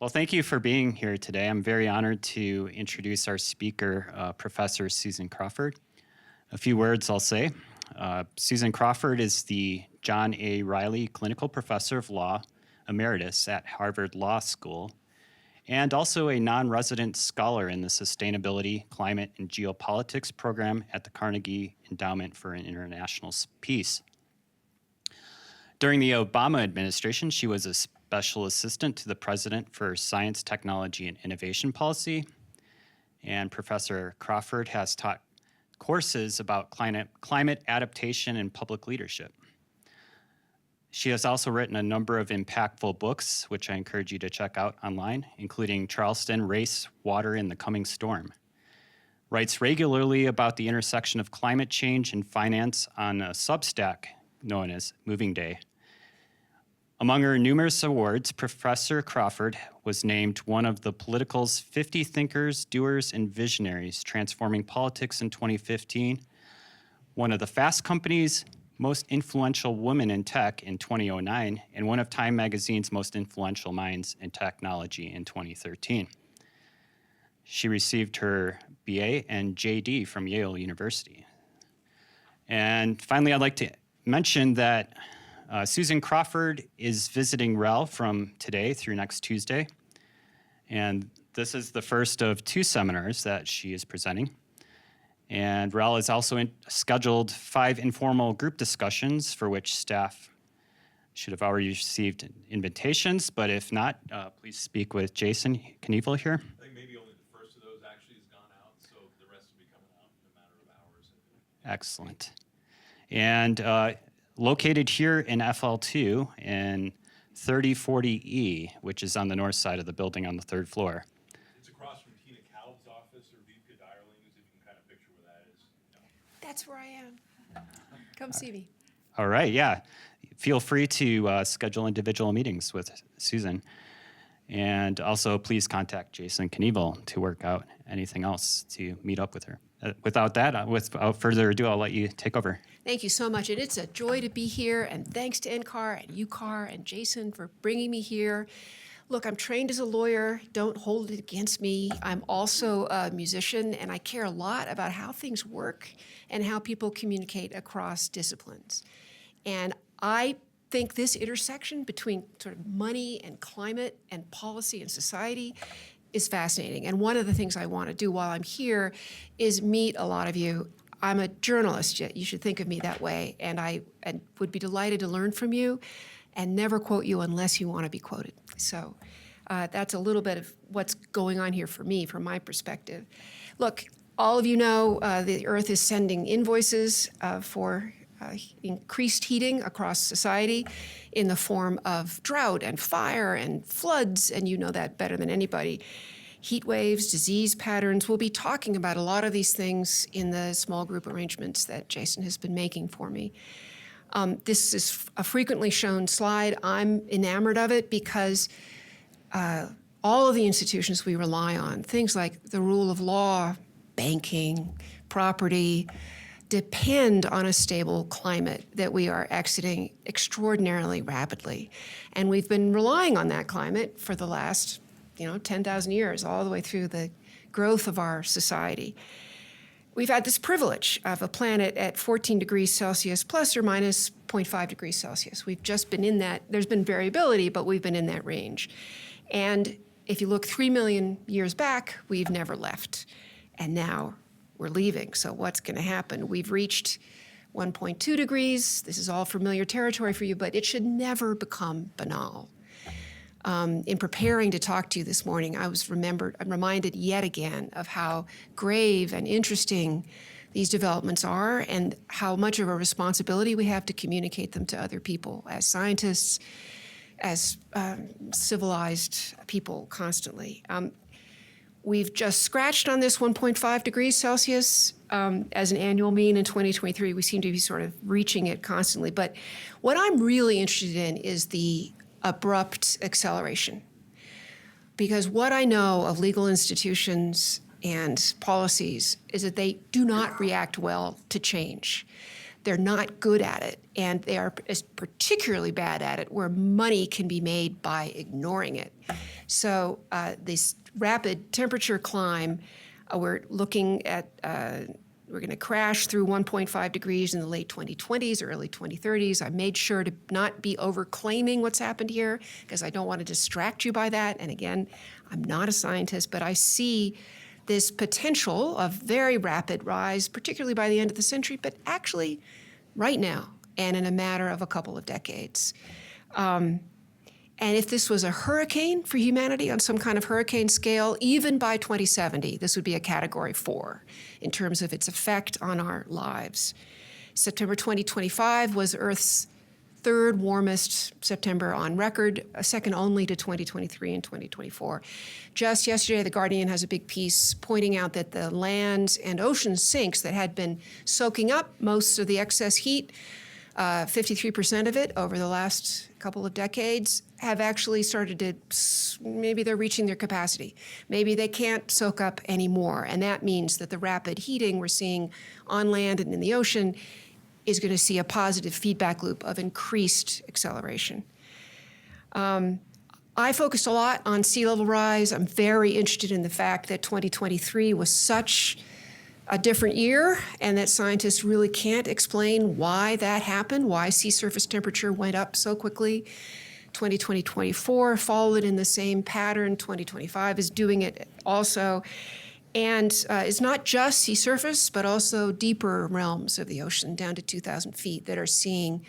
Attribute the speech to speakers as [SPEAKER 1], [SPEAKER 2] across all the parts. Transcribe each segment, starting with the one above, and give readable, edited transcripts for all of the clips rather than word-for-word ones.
[SPEAKER 1] Well, thank you for being here today. I'm very honored to introduce our speaker, Professor Susan Crawford. A few words I'll say. Susan Crawford is the John A. Riley Clinical Professor of Law Emeritus at Harvard Law School, and also a non-resident scholar in the Sustainability, Climate, and Geopolitics program at the Carnegie Endowment for International Peace. During the Obama administration, she was a special assistant to the president for science, technology, and innovation policy. And Professor Crawford has taught courses about climate adaptation and public leadership. She has also written a number of impactful books, which I encourage you to check out online, including Charleston, Race, Water, and the Coming Storm. Writes regularly about the intersection of climate change and finance on a Substack known as Moving Day. Among her numerous awards, Professor Crawford was named one of the Political's 50 Thinkers, Doers, and Visionaries Transforming Politics in 2015, one of the Fast Company's most influential women in tech in 2009, and one of Time Magazine's most influential minds in technology in 2013. She received her BA and JD from Yale University. And finally, I'd like to mention that Susan Crawford is visiting RAL from today through next Tuesday. And this is the first of two seminars that she is presenting. And RAL has also scheduled 5 informal group discussions for which staff should have already received invitations. But if not, please speak with Jason Knievel here.
[SPEAKER 2] I think maybe only the first of those actually has gone out, so the rest will be coming out in a matter of hours.
[SPEAKER 1] Excellent. And located here in FL2 in 3040E, which is on the north side of the building on the 3rd floor.
[SPEAKER 2] It's across from Tina Kalb's office or Vika Dierling's, if you can kind of picture where that is.
[SPEAKER 3] That's where I am. Come see me.
[SPEAKER 1] All right, yeah. Feel free to schedule individual meetings with Susan. And also, please contact Jason Knievel to work out anything else to meet up with her. Without further ado, I'll let you take over.
[SPEAKER 3] Thank you so much. And it's a joy to be here. And thanks to NCAR and UCAR and Jason for bringing me here. Look, I'm trained as a lawyer. Don't hold it against me. I'm also a musician, and I care a lot about how things work and how people communicate across disciplines. And I think this intersection between sort of money and climate and policy and society is fascinating. And one of the things I want to do while I'm here is meet a lot of you. I'm a journalist. You should think of me that way. And I would be delighted to learn from you and never quote you unless you want to be quoted. So that's a little bit of what's going on here for me, from my perspective. Look, all of you know the Earth is sending invoices for increased heating across society in the form of drought and fire and floods, and you know that better than anybody. Heat waves, disease patterns. We'll be talking about a lot of these things in the small group arrangements that Jason has been making for me. This is a frequently shown slide. I'm enamored of it because all of the institutions we rely on, things like the rule of law, banking, property, depend on a stable climate that we are exiting extraordinarily rapidly. And we've been relying on that climate for the last 10,000 years, all the way through the growth of our society. We've had this privilege of a planet at 14 degrees Celsius plus or minus 0.5 degrees Celsius. We've just been in that. There's been variability, but we've been in that range. And if you look 3 million years back, we've never left. And now we're leaving. So what's going to happen? We've reached 1.2 degrees. This is all familiar territory for you, but it should never become banal. In preparing to talk to you this morning, I'm reminded yet again of how grave and interesting these developments are and how much of a responsibility we have to communicate them to other people as scientists, as civilized people constantly. We've just scratched on this 1.5 degrees Celsius as an annual mean in 2023. We seem to be sort of reaching it constantly. But what I'm really interested in is the abrupt acceleration. Because what I know of legal institutions and policies is that they do not react well to change. they're not good at it, and they are particularly bad at it where money can be made by ignoring it. So this rapid temperature climb, we're looking at, we're going to crash through 1.5 degrees in the late 2020s, early 2030s. I made sure to not be over-claiming what's happened here because I don't want to distract you by that. And again, I'm not a scientist, but I see this potential of very rapid rise, particularly by the end of the century, but actually right now and in a matter of a couple of decades. And if this was a hurricane for humanity on some kind of hurricane scale, even by 2070, this would be a category 4 in terms of its effect on our lives. September 2025 was Earth's third warmest September on record, second only to 2023 and 2024. Just yesterday, The Guardian has a big piece pointing out that the land and ocean sinks that had been soaking up most of the excess heat, 53% of it over the last couple of decades, have actually started to, maybe they're reaching their capacity. Maybe they can't soak up anymore. And that means that the rapid heating we're seeing on land and in the ocean is going to see a positive feedback loop of increased acceleration. I focused a lot on sea level rise. I'm very interested in the fact that 2023 was such a different year and that scientists really can't explain why that happened, why sea surface temperature went up so quickly. 2024 followed in the same pattern. 2025 is doing it also. And it's not just sea surface, but also deeper realms of the ocean down to 2,000 feet that are seeing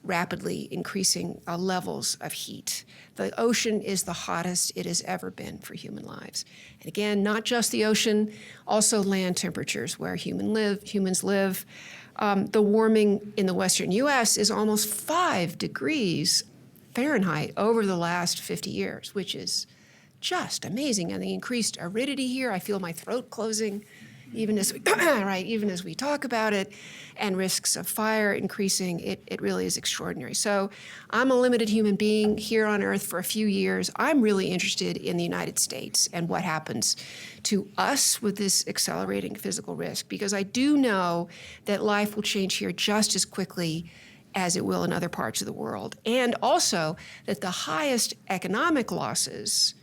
[SPEAKER 3] rapidly increasing levels of heat. The ocean is the hottest it has ever been for human lives. And again, not just the ocean, also land temperatures where humans live. The warming in the western U.S. is almost 5 degrees Fahrenheit over the last 50 years, which is just amazing. And the increased aridity here, I feel my throat closing even as we, even as we talk about it, and risks of fire increasing, it really is extraordinary. So I'm a limited human being here on Earth for a few years. I'm really interested in the United States and what happens to us with this accelerating physical risk, because I do know that life will change here just as quickly as it will in other parts of the world. And also that the highest economic losses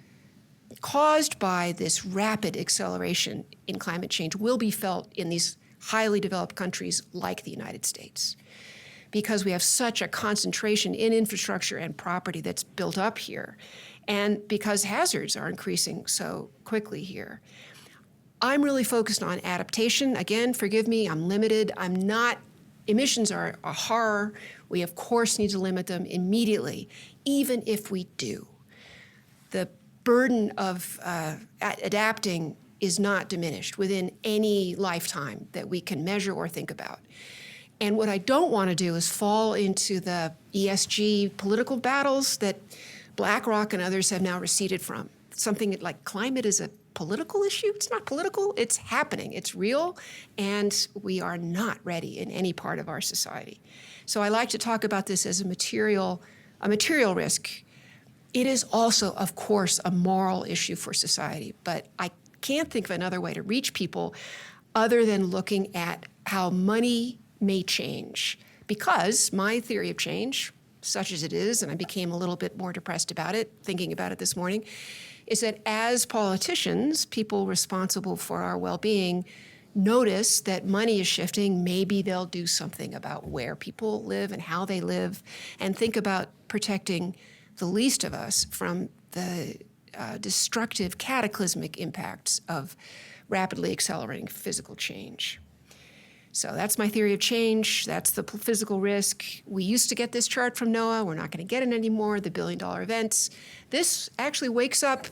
[SPEAKER 3] caused by this rapid acceleration in climate change will be felt in these highly developed countries like the United States, because we have such a concentration in infrastructure and property that's built up here, and because hazards are increasing so quickly here. I'm really focused on adaptation. Again, forgive me, I'm limited. Emissions are a horror. We, of course, need to limit them immediately, even if we do. The burden of adapting is not diminished within any lifetime that we can measure or think about. And what I don't want to do is fall into the ESG political battles that BlackRock and others have now receded from. Something like climate is a political issue. It's not political. It's happening. It's real. And we are not ready in any part of our society. So I like to talk about this as a material risk. It is also, of course, a moral issue for society, but I can't think of another way to reach people other than looking at how money may change. Because my theory of change, such as it is, and I became a little bit more depressed about it, thinking about it this morning, is that as politicians, people responsible for our well-being, notice that money is shifting, maybe they'll do something about where people live and how they live, and think about protecting the least of us from the destructive, cataclysmic impacts of rapidly accelerating physical change. So that's my theory of change. That's the physical risk. We used to get this chart from NOAA. We're not going to get it anymore, the billion-dollar events. This actually wakes up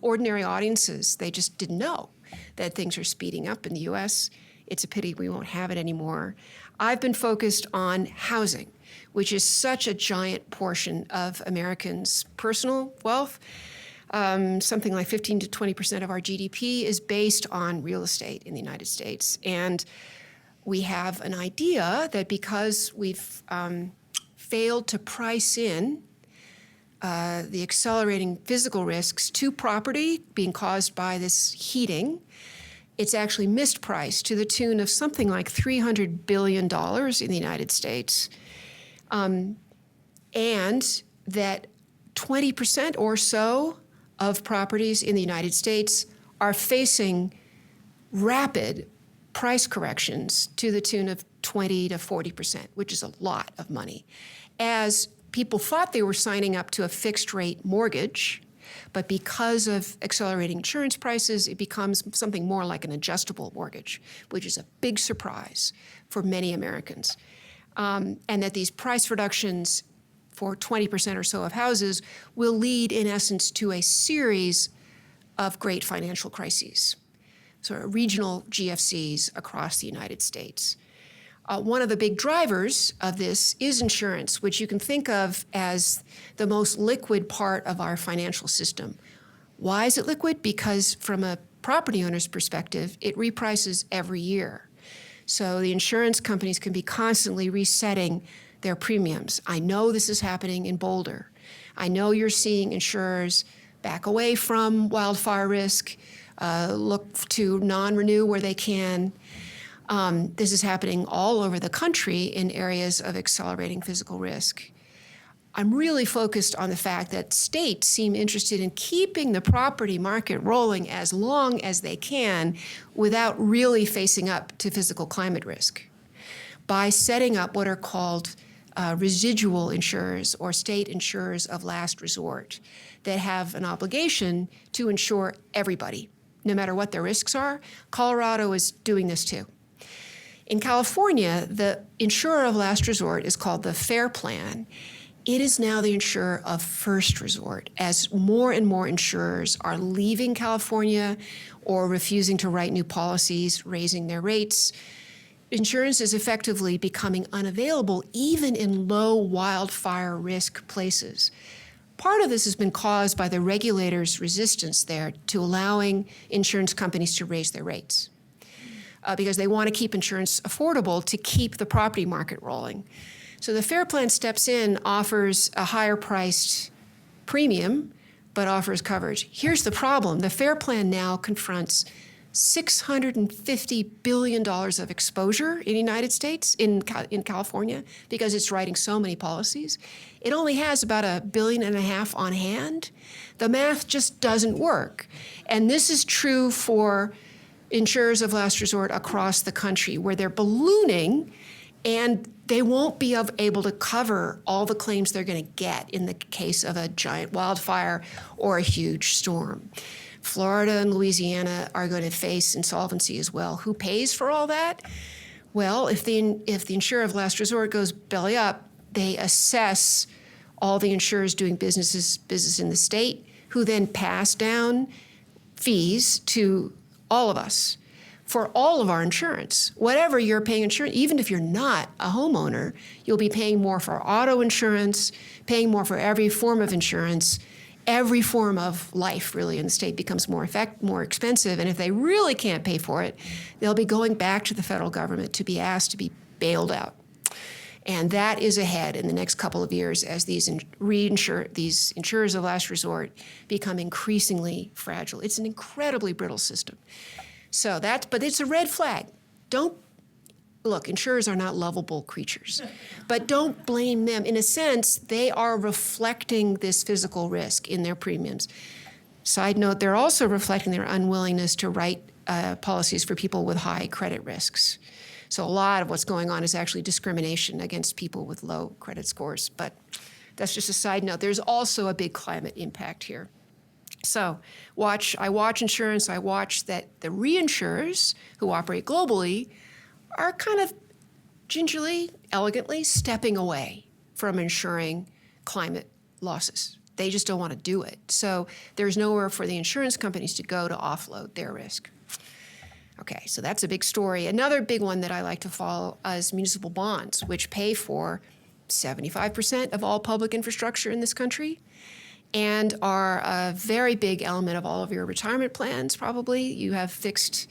[SPEAKER 3] ordinary audiences. They just didn't know that things are speeding up in the U.S. It's a pity we won't have it anymore. I've been focused on housing, which is such a giant portion of Americans' personal wealth. Something like 15 to 20% of our GDP is based on real estate in the United States. And we have an idea that because we've failed to price in the accelerating physical risks to property being caused by this heating, It's actually mispriced to the tune of something like $300 billion in the United States. And that 20% or so of properties in the United States are facing rapid price corrections to the tune of 20 to 40%, which is a lot of money. As people thought they were signing up to a fixed rate mortgage, but because of accelerating insurance prices, it becomes something more like an adjustable mortgage, which is a big surprise for many Americans. And that these price reductions for 20% or so of houses will lead, in essence, to a series of great financial crises, sort of regional GFCs across the United States. One of the big drivers of this is insurance, which you can think of as the most liquid part of our financial system. Why is it liquid? Because from a property owner's perspective, it reprices every year. So the insurance companies can be constantly resetting their premiums. I know this is happening in Boulder. I know you're seeing insurers back away from wildfire risk, look to non-renew where they can. This is happening all over the country in areas of accelerating physical risk. I'm really focused on the fact that states seem interested in keeping the property market rolling as long as they can without really facing up to physical climate risk by setting up what are called residual insurers or state insurers of last resort that have an obligation to insure everybody, no matter what their risks are. Colorado is doing this too. In California, the insurer of last resort is called the FAIR Plan. It is now the insurer of first resort, as more and more insurers are leaving California or refusing to write new policies, raising their rates. Insurance is effectively becoming unavailable even in low wildfire risk places. Part of this has been caused by the regulators' resistance there to allowing insurance companies to raise their rates because they want to keep insurance affordable to keep the property market rolling. So the FAIR Plan steps in, offers a higher priced premium, but offers coverage. Here's the problem. The FAIR Plan now confronts $650 billion of exposure in the United States, in California, because it's writing so many policies. It only has about $1.5 billion on hand. The math just doesn't work. And this is true for insurers of last resort across the country, where they're ballooning and they won't be able to cover all the claims they're going to get in the case of a giant wildfire or a huge storm. Florida and Louisiana are going to face insolvency as well. Who pays for all that? Well, if the insurer of last resort goes belly up, they assess all the insurers doing business in the state, who then pass down fees to all of us for all of our insurance. Whatever you're paying insurance, even if you're not a homeowner, you'll be paying more for auto insurance, paying more for every form of insurance. Every form of life, really, in the state becomes more expensive. And if they really can't pay for it, they'll be going back to the federal government to be asked to be bailed out. And that is ahead in the next couple of years as these insurers of last resort become increasingly fragile. It's an incredibly brittle system. But it's a red flag. Look, insurers are not lovable creatures, but don't blame them. In a sense, they are reflecting this physical risk in their premiums. Side note, they're also reflecting their unwillingness to write policies for people with high credit risks. So a lot of what's going on is actually discrimination against people with low credit scores, but that's just a side note. There's also a big climate impact here. So I watch insurance, I watch that the reinsurers who operate globally are kind of gingerly, elegantly stepping away from insuring climate losses. They just don't want to do it. So there's nowhere for the insurance companies to go to offload their risk. Okay, so that's a big story. Another big one that I like to follow is municipal bonds, which pay for 75% of all public infrastructure in this country and are a very big element of all of your retirement plans, probably. You have fixed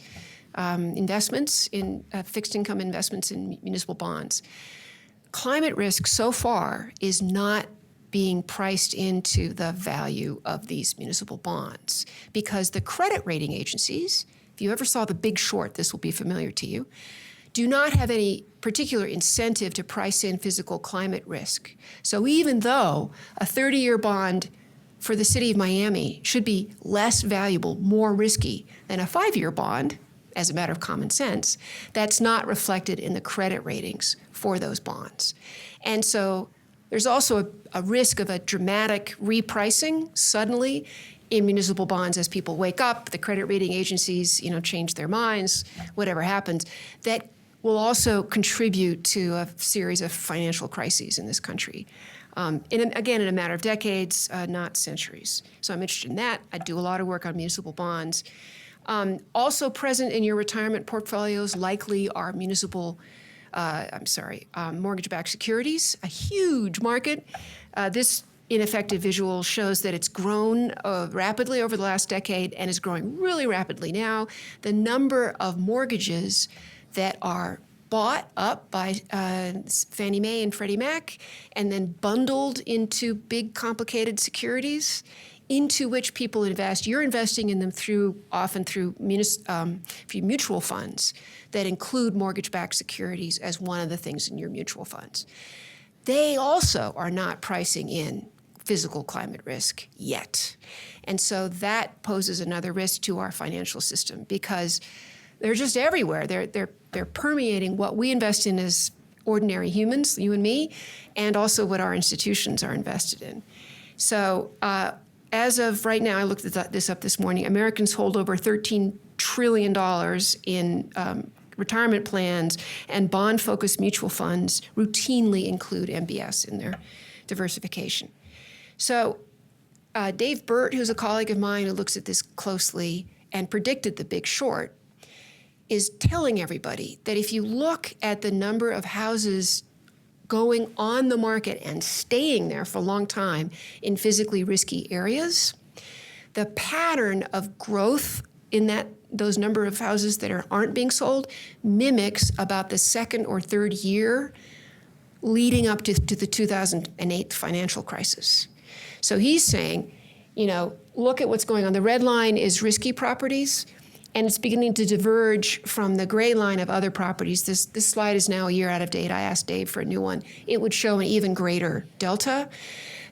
[SPEAKER 3] investments in fixed income investments in municipal bonds. Climate risk so far is not being priced into the value of these municipal bonds because the credit rating agencies if you ever saw The Big Short, this will be familiar to you, do not have any particular incentive to price in physical climate risk. So even though a 30-year bond for the city of Miami should be less valuable, more risky than a 5-year bond, as a matter of common sense, that's not reflected in the credit ratings for those bonds. And so there's also a risk of a dramatic repricing suddenly in municipal bonds as people wake up, the credit rating agencies, change their minds, whatever happens, that will also contribute to a series of financial crises in this country. In a matter of decades, not centuries. So I'm interested in that. I do a lot of work on municipal bonds. Also present in your retirement portfolios likely are mortgage-backed securities, a huge market. This ineffective visual shows that it's grown rapidly over the last decade and is growing really rapidly now. The number of mortgages that are bought up by Fannie Mae and Freddie Mac and then bundled into big complicated securities into which people invest. You're investing in them often through mutual funds that include mortgage-backed securities as one of the things in your mutual funds. They also are not pricing in physical climate risk yet. And so that poses another risk to our financial system because they're just everywhere. They're permeating what we invest in as ordinary humans, you and me, and also what our institutions are invested in. So as of right now, I looked at this up this morning, Americans hold over $13 trillion in retirement plans, and bond-focused mutual funds routinely include MBS in their diversification. So Dave Burt, who's a colleague of mine who looks at this closely and predicted The Big Short, is telling everybody that if you look at the number of houses going on the market and staying there for a long time in physically risky areas, the pattern of growth in those number of houses that aren't being sold mimics about the second or third year leading up to the 2008 financial crisis. So he's saying, look at what's going on. The red line is risky properties, and it's beginning to diverge from the gray line of other properties. This slide is now a year out of date. I asked Dave for a new one. It would show an even greater delta.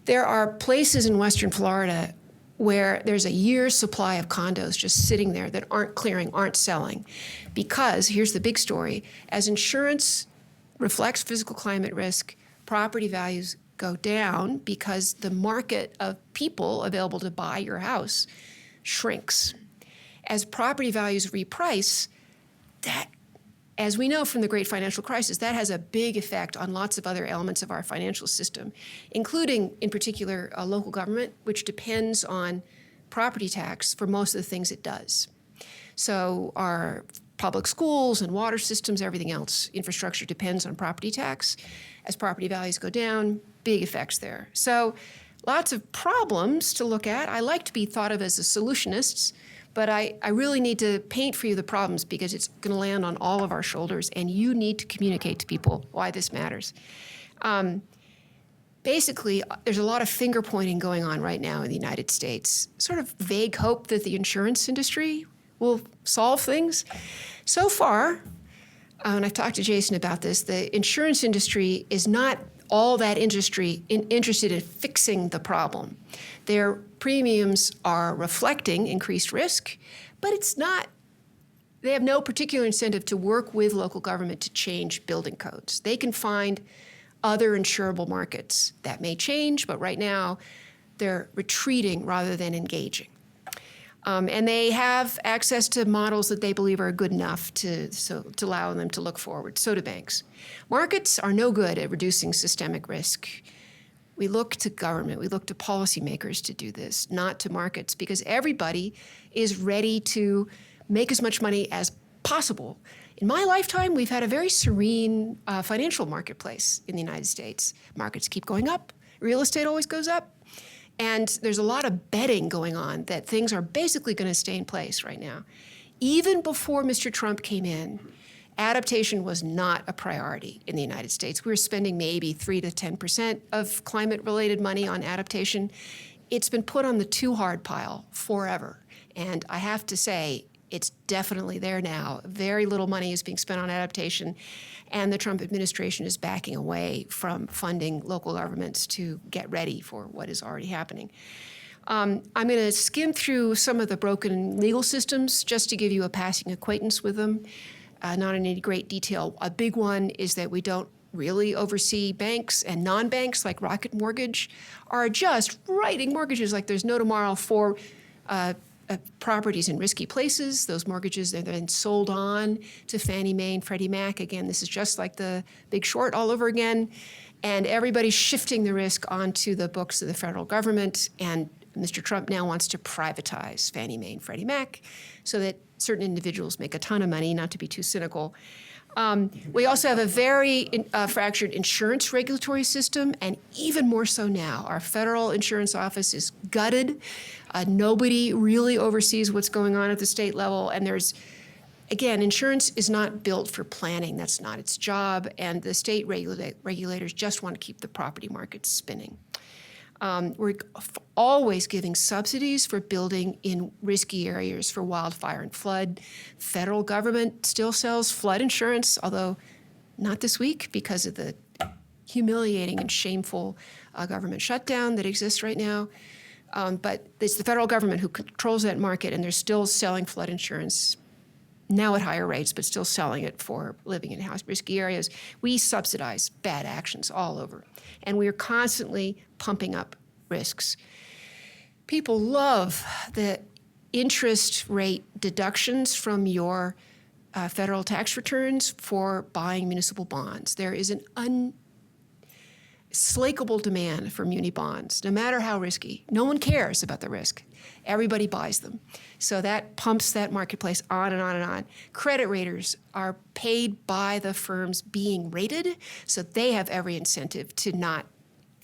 [SPEAKER 3] There are places in Western Florida where there's a year's supply of condos just sitting there that aren't clearing, aren't selling. Because, here's the big story, as insurance reflects physical climate risk, property values go down because the market of people available to buy your house shrinks. As property values reprice, that, as we know from the great financial crisis, that has a big effect on lots of other elements of our financial system, including, in particular, local government, which depends on property tax for most of the things it does. So our public schools and water systems, everything else, infrastructure depends on property tax. As property values go down, big effects there. So lots of problems to look at. I like to be thought of as a solutionist, but I really need to paint for you the problems because it's going to land on all of our shoulders, and you need to communicate to people why this matters. Basically, there's a lot of finger pointing going on right now in the United States, sort of vague hope that the insurance industry will solve things. So far, and I've talked to Jason about this, the insurance industry is not all that interested in fixing the problem. Their premiums are reflecting increased risk, but they have no particular incentive to work with local government to change building codes. They can find other insurable markets. That may change, but right now they're retreating rather than engaging. And they have access to models that they believe are good enough to allow them to look forward. So do banks. Markets are no good at reducing systemic risk. We look to government, we look to policymakers to do this, not to markets, because everybody is ready to make as much money as possible. In my lifetime, we've had a very serene financial marketplace in the United States. Markets keep going up. Real estate always goes up. And there's a lot of betting going on that things are basically going to stay in place right now. Even before Mr. Trump came in, adaptation was not a priority in the United States. We were spending maybe 3 to 10% of climate-related money on adaptation. It's been put on the too hard pile forever. And I have to say, It's definitely there now. Very little money is being spent on adaptation, and the Trump administration is backing away from funding local governments to get ready for what is already happening. I'm going to skim through some of the broken legal systems just to give you a passing acquaintance with them, not in any great detail. A big one is that we don't really oversee banks, and non-banks like Rocket Mortgage are just writing mortgages like there's no tomorrow for properties in risky places. Those mortgages are then sold on to Fannie Mae and Freddie Mac. Again, this is just like the Big Short all over again. And everybody's shifting the risk onto the books of the federal government. And Mr. Trump now wants to privatize Fannie Mae and Freddie Mac so that certain individuals make a ton of money, not to be too cynical. We also have a very fractured insurance regulatory system, and even more so now. Our federal insurance office is gutted. Nobody really oversees what's going on at the state level, and there's, again, insurance is not built for planning. That's not its job, and the state regulators just want to keep the property market spinning. We're always giving subsidies for building in risky areas for wildfire and flood. Federal government still sells flood insurance, although not this week because of the humiliating and shameful government shutdown that exists right now. But it's the federal government who controls that market, and they're still selling flood insurance now at higher rates, but still selling it for living in risky areas. We subsidize bad actions all over, and we are constantly pumping up risks. People love the interest rate deductions from your federal tax returns for buying municipal bonds. There is an unslakable demand for muni bonds, no matter how risky. No one cares about the risk. Everybody buys them. So that pumps that marketplace on and on and on. Credit raters are paid by the firms being rated, so they have every incentive to not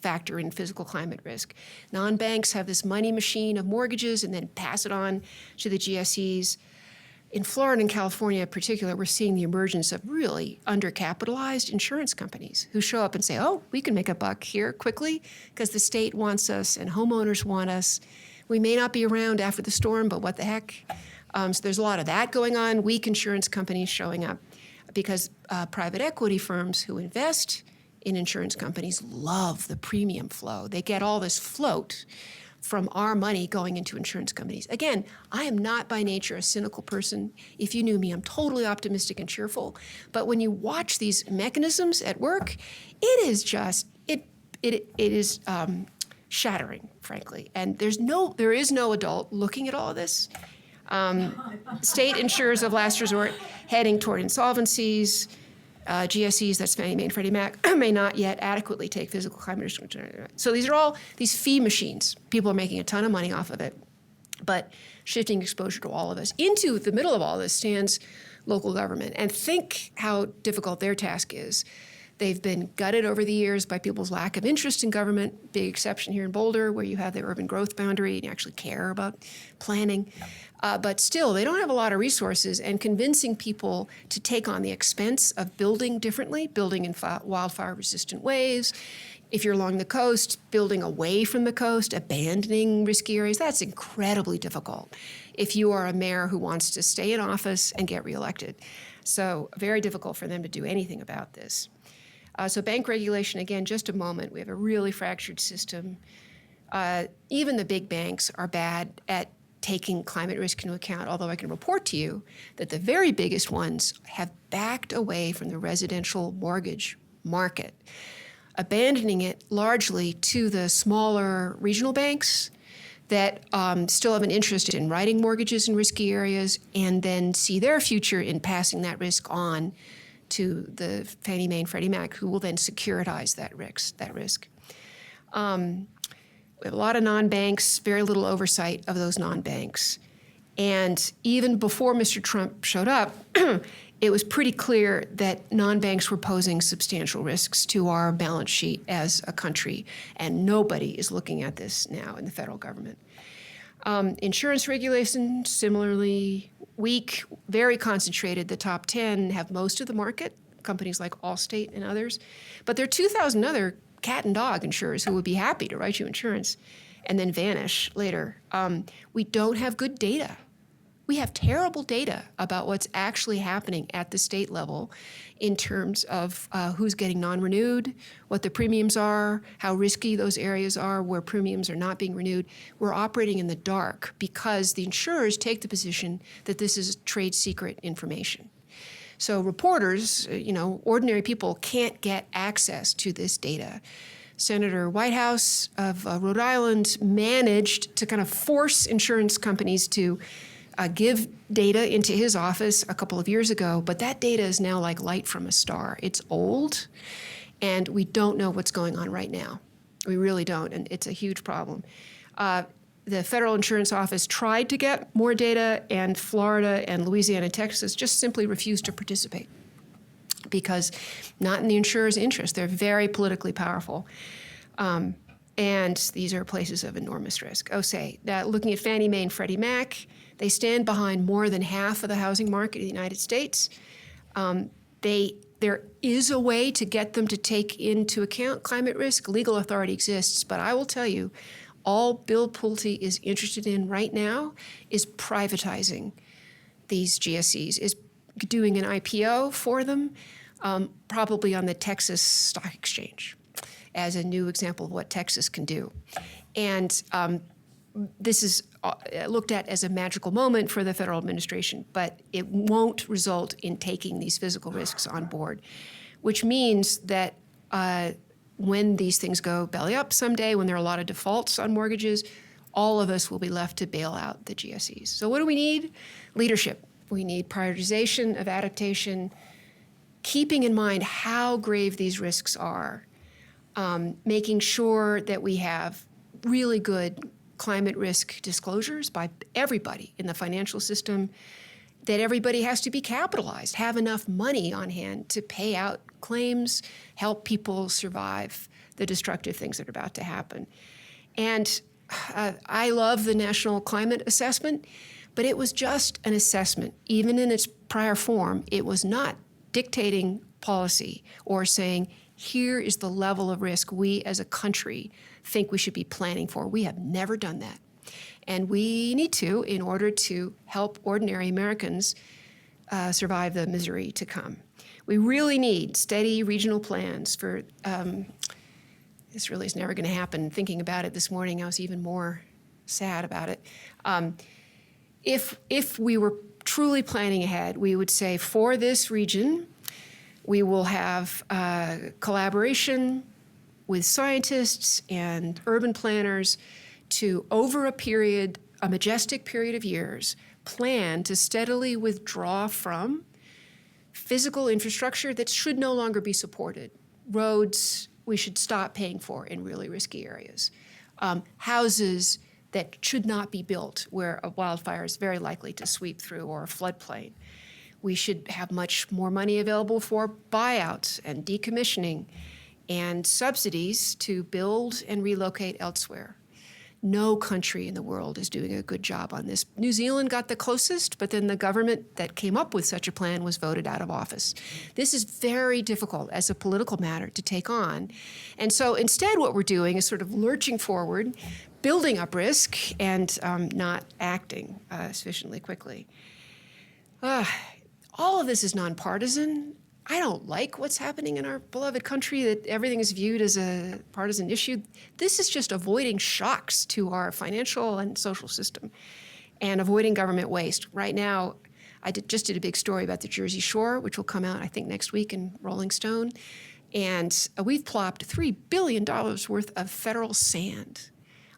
[SPEAKER 3] factor in physical climate risk. Non-banks have this money machine of mortgages and then pass it on to the GSEs. In Florida and California in particular, we're seeing the emergence of really undercapitalized insurance companies who show up and say, oh, we can make a buck here quickly because the state wants us and homeowners want us. We may not be around after the storm, but what the heck? So there's a lot of that going on, weak insurance companies showing up because private equity firms who invest in insurance companies love the premium flow. They get all this float from our money going into insurance companies. Again, I am not by nature a cynical person. If you knew me, I'm totally optimistic and cheerful. But when you watch these mechanisms at work, it is just, it is shattering, frankly. And there is no adult looking at all of this. State insurers of last resort heading toward insolvencies. GSEs, that's Fannie Mae and Freddie Mac, may not yet adequately take physical climate risk. So these are all these fee machines. People are making a ton of money off of it, but shifting exposure to all of us. Into the middle of all this stands local government. And think how difficult their task is. They've been gutted over the years by people's lack of interest in government, big exception here in Boulder, where you have the urban growth boundary and you actually care about planning. But still, they don't have a lot of resources, and convincing people to take on the expense of building differently, building in wildfire-resistant ways. If you're along the coast, building away from the coast, abandoning risky areas, that's incredibly difficult if you are a mayor who wants to stay in office and get reelected. So very difficult for them to do anything about this. So bank regulation, again, just a moment. We have a really fractured system. Even the big banks are bad at taking climate risk into account, although I can report to you that the very biggest ones have backed away from the residential mortgage market, abandoning it largely to the smaller regional banks that still have an interest in writing mortgages in risky areas and then see their future in passing that risk on to the Fannie Mae and Freddie Mac, who will then securitize that risk. We have a lot of non-banks, very little oversight of those non-banks. And even before Mr. Trump showed up, it was pretty clear that non-banks were posing substantial risks to our balance sheet as a country, and nobody is looking at this now in the federal government. Insurance regulation, similarly weak, very concentrated. The top 10 have most of the market, companies like Allstate and others. But there are 2,000 other cat and dog insurers who would be happy to write you insurance and then vanish later. We don't have good data. We have terrible data about what's actually happening at the state level in terms of who's getting non-renewed, what the premiums are, how risky those areas are where premiums are not being renewed. We're operating in the dark because the insurers take the position that this is trade secret information. So reporters, ordinary people can't get access to this data. Senator Whitehouse of Rhode Island managed to kind of force insurance companies to give data into his office a couple of years ago, but that data is now like light from a star. It's old, and we don't know what's going on right now. We really don't, and it's a huge problem. The Federal Insurance Office tried to get more data, and Florida and Louisiana and Texas just simply refused to participate because not in the insurer's interest. They're very politically powerful. And these are places of enormous risk. Say that looking at Fannie Mae and Freddie Mac, they stand behind more than half of the housing market in the United States. There is a way to get them to take into account climate risk. Legal authority exists, but I will tell you, all Bill Pulte is interested in right now is privatizing these GSEs, is doing an IPO for them, probably on the Texas Stock Exchange, as a new example of what Texas can do. And this is looked at as a magical moment for the federal administration, but it won't result in taking these physical risks on board, which means that when these things go belly up someday, when there are a lot of defaults on mortgages, all of us will be left to bail out the GSEs. So what do we need? Leadership. We need prioritization of adaptation, keeping in mind how grave these risks are, making sure that we have really good climate risk disclosures by everybody in the financial system, that everybody has to be capitalized, have enough money on hand to pay out claims, help people survive the destructive things that are about to happen. And I love the National Climate Assessment, but it was just an assessment. Even in its prior form, it was not dictating policy or saying, here is the level of risk we as a country think we should be planning for. We have never done that. And we need to in order to help ordinary Americans survive the misery to come. We really need steady regional plans for, this really is never going to happen. Thinking about it this morning, I was even more sad about it. If we were truly planning ahead, we would say for this region, we will have collaboration with scientists and urban planners to, over a majestic period of years, plan to steadily withdraw from physical infrastructure that should no longer be supported. Roads we should stop paying for in really risky areas. Houses that should not be built where a wildfire is very likely to sweep through, or a floodplain. We should have much more money available for buyouts and decommissioning and subsidies to build and relocate elsewhere. No country in the world is doing a good job on this. New Zealand got the closest, but then the government that came up with such a plan was voted out of office. This is very difficult as a political matter to take on. And so instead what we're doing is sort of lurching forward, building up risk, and not acting sufficiently quickly. All of this is nonpartisan. I don't like what's happening in our beloved country, that everything is viewed as a partisan issue. This is just avoiding shocks to our financial and social system and avoiding government waste. Right now, I just did a big story about the Jersey Shore, which will come out, I think, next week in Rolling Stone. And we've plopped $3 billion worth of federal sand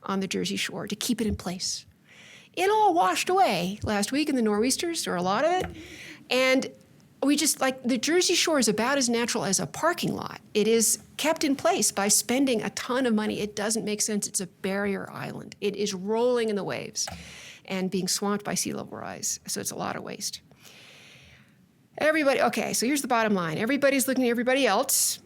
[SPEAKER 3] on the Jersey Shore to keep it in place. It all washed away last week in the nor'easters, or a lot of it. And we just, the Jersey Shore is about as natural as a parking lot. It is kept in place by spending a ton of money. It doesn't make sense. It's a barrier island. It is rolling in the waves and being swamped by sea level rise. So it's a lot of waste. Okay, so here's the bottom line. Everybody's looking at everybody else.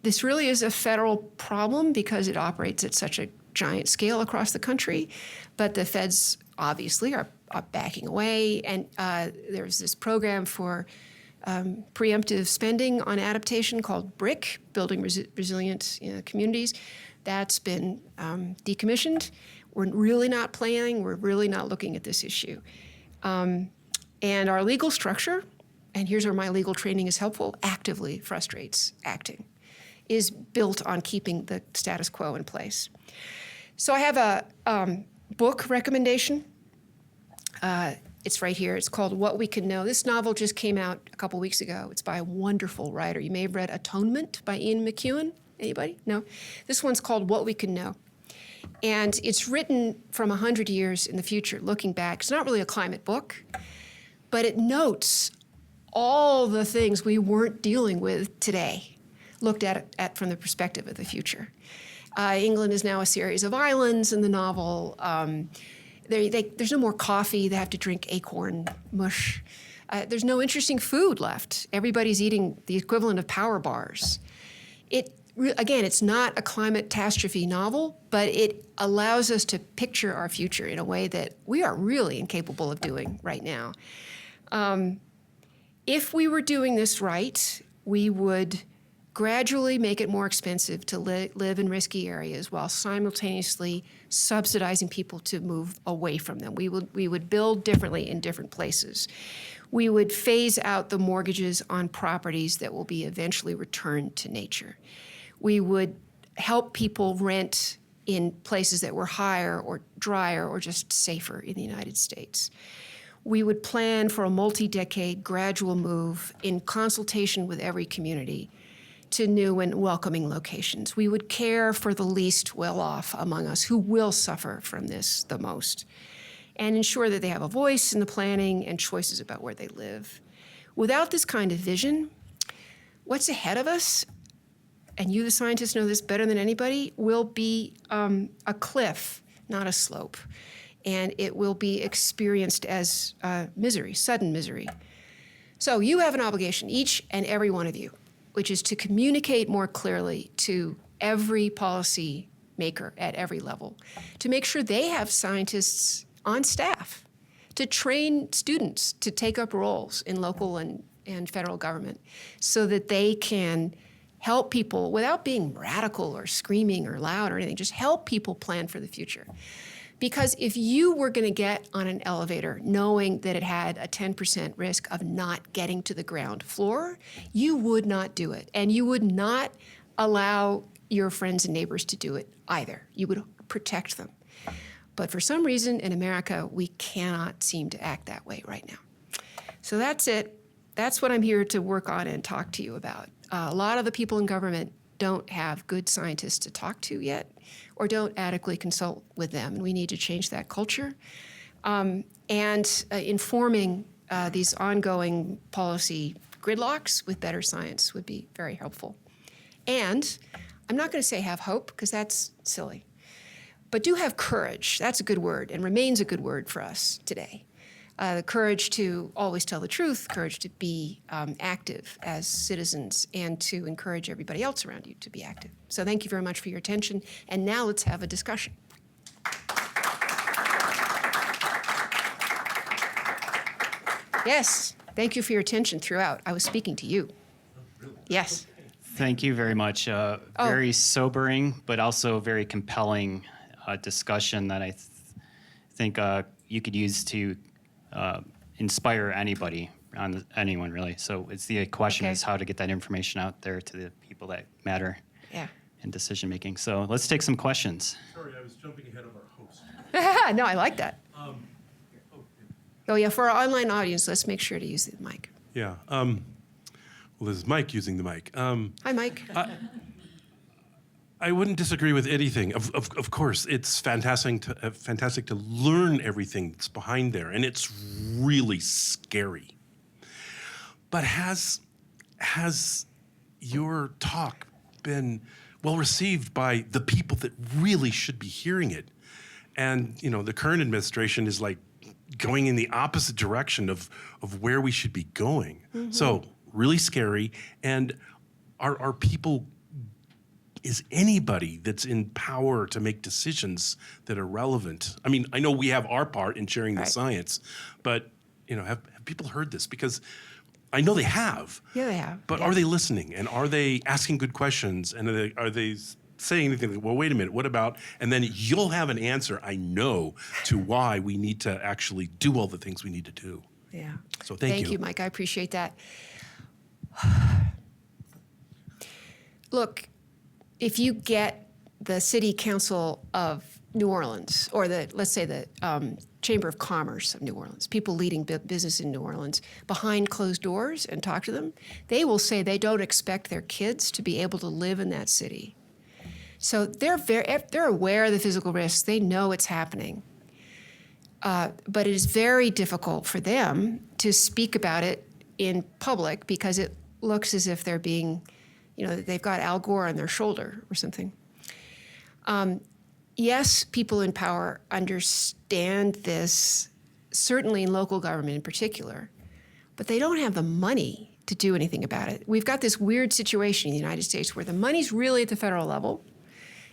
[SPEAKER 3] This really is a federal problem because it operates at such a giant scale across the country. But the feds obviously are backing away. And there's this program for preemptive spending on adaptation called BRIC, Building Resilient Communities. That's been decommissioned. We're really not planning. We're really not looking at this issue. And our legal structure, and here's where my legal training is helpful, actively frustrates acting, is built on keeping the status quo in place. So I have a book recommendation. It's right here. It's called What We Can Know. This novel just came out a couple weeks ago. It's by a wonderful writer. You may have read Atonement by Ian McEwan. Anybody? No? This one's called What We Can Know. And it's written from 100 years in the future, looking back. It's not really a climate book, but it notes all the things we weren't dealing with today, looked at from the perspective of the future. England is now a series of islands in the novel. There's no more coffee. They have to drink acorn mush. There's no interesting food left. Everybody's eating the equivalent of power bars. Again, it's not a climate catastrophe novel, but it allows us to picture our future in a way that we are really incapable of doing right now. If we were doing this right, we would gradually make it more expensive to live in risky areas while simultaneously subsidizing people to move away from them. We would build differently in different places. We would phase out the mortgages on properties that will be eventually returned to nature. We would help people rent in places that were higher or drier or just safer in the United States. We would plan for a multi-decade gradual move in consultation with every community to new and welcoming locations. We would care for the least well-off among us who will suffer from this the most, and ensure that they have a voice in the planning and choices about where they live. Without this kind of vision, what's ahead of us, and you the scientists know this better than anybody, will be a cliff, not a slope. And it will be experienced as misery, sudden misery. So you have an obligation, each and every one of you, which is to communicate more clearly to every policy maker at every level, to make sure they have scientists on staff, to train students to take up roles in local and federal government so that they can help people without being radical or screaming or loud or anything, just help people plan for the future. Because if you were going to get on an elevator knowing that it had a 10% risk of not getting to the ground floor, you would not do it. And you would not allow your friends and neighbors to do it either. You would protect them. But for some reason in America, we cannot seem to act that way right now. So that's it. That's what I'm here to work on and talk to you about. A lot of the people in government don't have good scientists to talk to yet, or don't adequately consult with them. And we need to change that culture. Informing these ongoing policy gridlocks with better science would be very helpful. And I'm not going to say have hope, because that's silly. But do have courage. That's a good word, and remains a good word for us today. The courage to always tell the truth, courage to be active as citizens, and to encourage everybody else around you to be active. So thank you very much for your attention. And now let's have a discussion. Yes, thank you for your attention throughout. I was speaking to you. Yes.
[SPEAKER 1] Thank you very much. Very sobering, but also very compelling discussion that I think you could use to inspire anybody, anyone really. So it's the question is how to get that information out there to the people that matter in decision making. So let's take some questions.
[SPEAKER 2] Sorry, I was jumping ahead of our host.
[SPEAKER 3] No, I like that. Oh yeah, for our online audience, let's make sure to use the mic.
[SPEAKER 4] Yeah. Well, this is Mike using the mic.
[SPEAKER 3] Hi, Mike.
[SPEAKER 4] I wouldn't disagree with anything. Of course, it's fantastic to learn everything that's behind there, and it's really scary. But has your talk been well received by the people that really should be hearing it? And the current administration is like going in the opposite direction of where we should be going. Mm-hmm. So really scary. And are people? Is anybody that's in power to make decisions that are relevant? I mean, I know we have our part in sharing the science, but have people heard this? Because I know they have.
[SPEAKER 3] Yeah, they have.
[SPEAKER 4] But are they listening? And are they asking good questions? And are they saying anything like, well, wait a minute, what about, and then you'll have an answer, I know, to why we need to actually do all the things we need to do.
[SPEAKER 3] Yeah.
[SPEAKER 4] So thank you.
[SPEAKER 3] Mike. I appreciate that. Look, if you get the City Council of New Orleans, or let's say the Chamber of Commerce of New Orleans, people leading business in New Orleans, behind closed doors and talk to them, they will say they don't expect their kids to be able to live in that city. So they're aware of the physical risks. They know it's happening. But it is very difficult for them to speak about it in public because it looks as if they're being, they've got Al Gore on their shoulder or something. Yes, people in power understand this, certainly in local government in particular, but they don't have the money to do anything about it. We've got this weird situation in the United States where the money's really at the federal level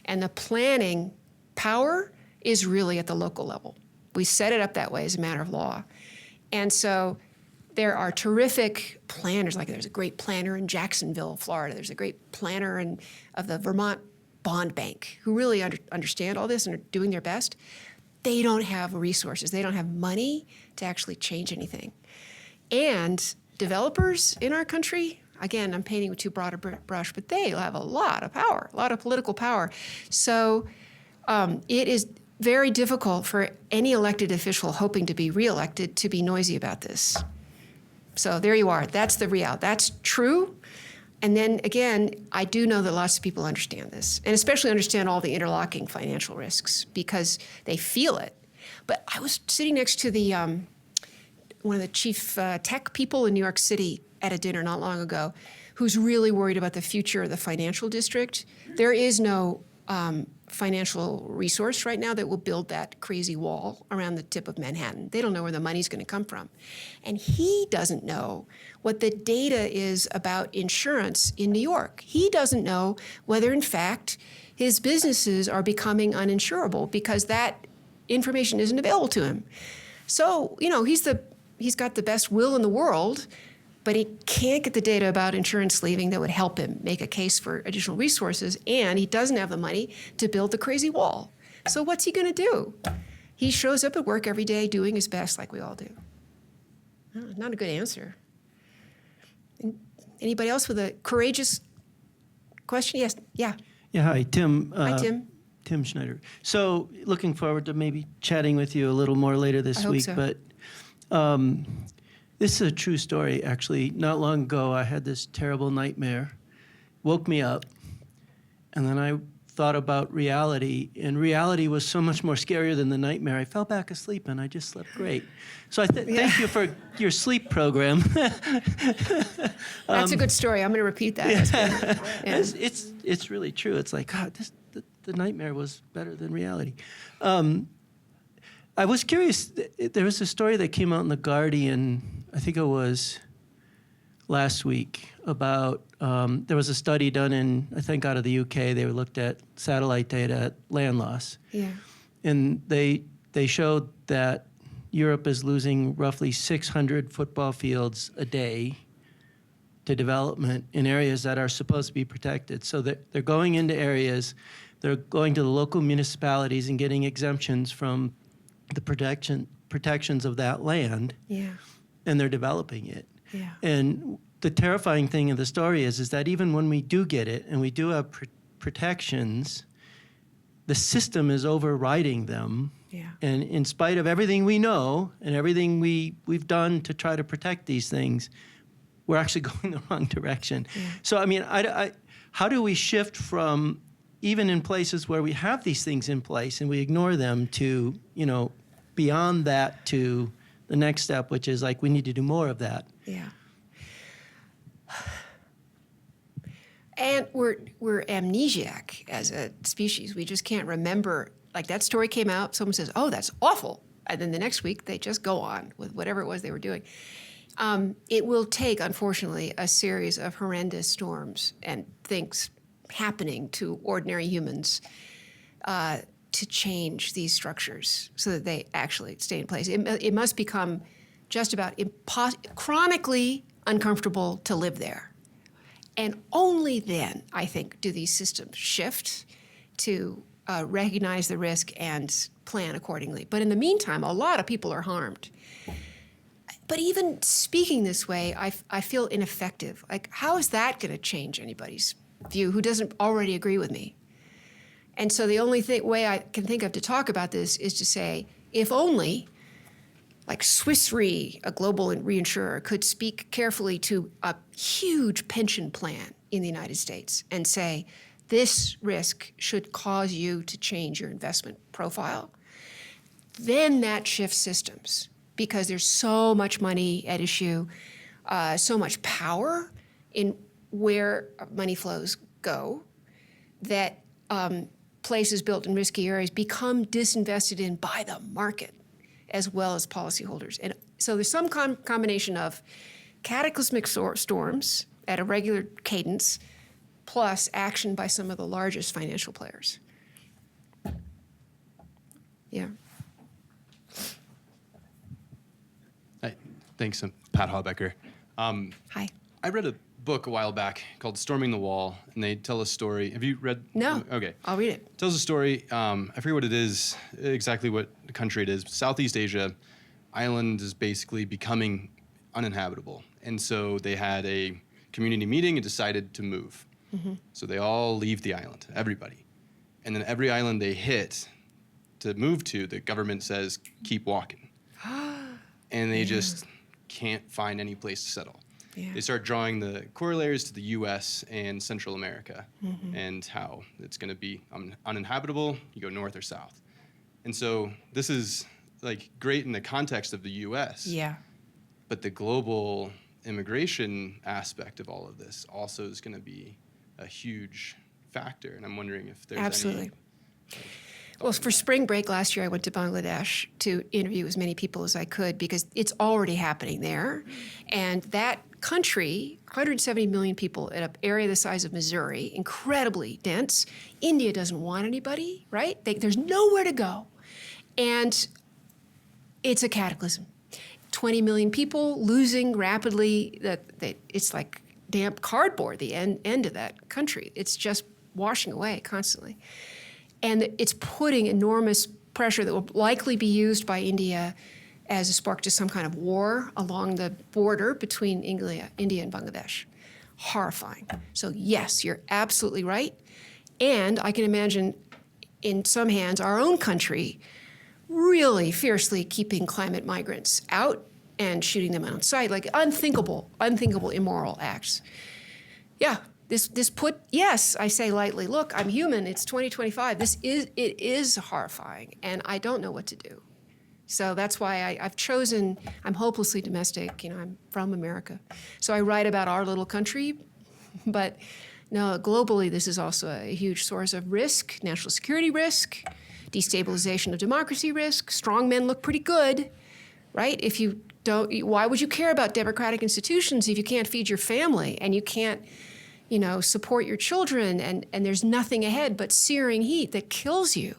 [SPEAKER 3] and the planning power is really at the local level. We set it up that way as a matter of law. And so there are terrific planners, like there's a great planner in Jacksonville, Florida. There's a great planner of the Vermont Bond Bank who really understand all this and are doing their best. They don't have resources. They don't have money to actually change anything. And developers in our country, again, I'm painting with too broad a brush, but they have a lot of power, a lot of political power. So it is very difficult for any elected official hoping to be reelected to be noisy about this. So there you are. That's the reality. That's true. And then again, I do know that lots of people understand this, and especially understand all the interlocking financial risks because they feel it. But I was sitting next to the one of the chief tech people in New York City at a dinner not long ago, who's really worried about the future of the financial district. There is no financial resource right now that will build that crazy wall around the tip of Manhattan. They don't know where the money's going to come from. And he doesn't know what the data is about insurance in New York. He doesn't know whether, in fact, his businesses are becoming uninsurable because that information isn't available to him. So, he's got the best will in the world, but he can't get the data about insurance leaving that would help him make a case for additional resources, and he doesn't have the money to build the crazy wall. So what's he going to do? He shows up at work every day doing his best like we all do. Not a good answer. Anybody else with a courageous question? Yes, yeah.
[SPEAKER 5] Yeah, hi, Tim.
[SPEAKER 3] Hi, Tim.
[SPEAKER 5] Tim Schneider. So looking forward to maybe chatting with you a little more later this
[SPEAKER 3] hope
[SPEAKER 5] week.
[SPEAKER 3] so.
[SPEAKER 5] But this is a true story, actually. Not long ago, I had this terrible nightmare. Woke me up, and then I thought about reality, and reality was so much more scarier than the nightmare. I fell back asleep, and I just slept great. So thank you for your sleep program.
[SPEAKER 3] That's a good story. I'm going to repeat that. Yeah.
[SPEAKER 5] It's really true. It's like, God, the nightmare was better than reality. I was curious. There was a story that came out in The Guardian, I think it was last week, about there was a study done in, I think, out of the UK. They looked at satellite data at land loss.
[SPEAKER 3] Yeah.
[SPEAKER 5] And they showed that Europe is losing roughly 600 football fields a day to development in areas that are supposed to be protected. So they're going into areas, they're going to the local municipalities and getting exemptions from the protections of that land,
[SPEAKER 3] Yeah.
[SPEAKER 5] and they're developing it.
[SPEAKER 3] Yeah.
[SPEAKER 5] And the terrifying thing of the story is that even when we do get it and we do have protections, the system is overriding them.
[SPEAKER 3] Yeah.
[SPEAKER 5] And in spite of everything we know and everything we've done to try to protect these things, we're actually going the wrong direction.
[SPEAKER 3] Yeah.
[SPEAKER 5] So, I mean, how do we shift from, even in places where we have these things in place and we ignore them, to, beyond that, to the next step, which is like we need to do more of that?
[SPEAKER 3] Yeah. And we're amnesiac as a species. We just can't remember. Like, that story came out, someone says, "Oh, that's awful," and then the next week they just go on with whatever it was they were doing. It will take, unfortunately, a series of horrendous storms and things happening to ordinary humans to change these structures so that they actually stay in place. It must become just about chronically uncomfortable to live there. And only then, I think, do these systems shift to recognize the risk and plan accordingly. But in the meantime, a lot of people are harmed. But even speaking this way, I feel ineffective. Like, how is that going to change anybody's view who doesn't already agree with me? And so the only way I can think of to talk about this is to say, if only, like Swiss Re, a global reinsurer, could speak carefully to a huge pension plan in the United States and say, this risk should cause you to change your investment profile, then that shifts systems, because there's so much money at issue, so much power in where money flows go, that places built in risky areas become disinvested in by the market as well as policyholders. And so there's some combination of cataclysmic storms at a regular cadence plus action by some of the largest financial players. Yeah.
[SPEAKER 6] Hi, thanks. I'm Pat Haubecker.
[SPEAKER 3] Hi.
[SPEAKER 6] I read a book a while back called Storming the Wall, and they tell a story. Have you read?
[SPEAKER 3] No.
[SPEAKER 6] Okay.
[SPEAKER 3] I'll read it.
[SPEAKER 6] Tells a story. I forget what it is, exactly what country it is. Southeast Asia, island is basically becoming uninhabitable. And so they had a community meeting and decided to move. So they all leave the island, everybody. And then every island they hit to move to, the government says, keep walking. And they just can't find any place to settle.
[SPEAKER 3] Yeah.
[SPEAKER 6] They start drawing the corollaries to the US and Central America and how it's going to be uninhabitable, you go north or south. And so this is like great in the context of the US.
[SPEAKER 3] Yeah.
[SPEAKER 6] But the global immigration aspect of all of this also is going to be a huge factor. And I'm wondering if there's
[SPEAKER 3] Absolutely.
[SPEAKER 6] any...
[SPEAKER 3] Well, for spring break last year, I went to Bangladesh to interview as many people as I could because it's already happening there. And that country, 170 million people in an area the size of Missouri, incredibly dense. India doesn't want anybody, right? There's nowhere to go. And it's a cataclysm. 20 million people losing rapidly. It's like damp cardboard, the end of that country. It's just washing away constantly. And it's putting enormous pressure that will likely be used by India as a spark to some kind of war along the border between India and Bangladesh. Horrifying. So yes, you're absolutely right. And I can imagine in some hands, our own country really fiercely keeping climate migrants out and shooting them on sight, like unthinkable immoral acts. Yeah. Yes, I say lightly, look, I'm human, it's 2025. It is horrifying, and I don't know what to do. So that's why I've chosen, I'm hopelessly domestic, I'm from America. So I write about our little country, but no, globally, this is also a huge source of risk, national security risk, destabilization of democracy risk. Strong men look pretty good, right? If you don't, why would you care about democratic institutions if you can't feed your family and you can't support your children, and there's nothing ahead but searing heat that kills you.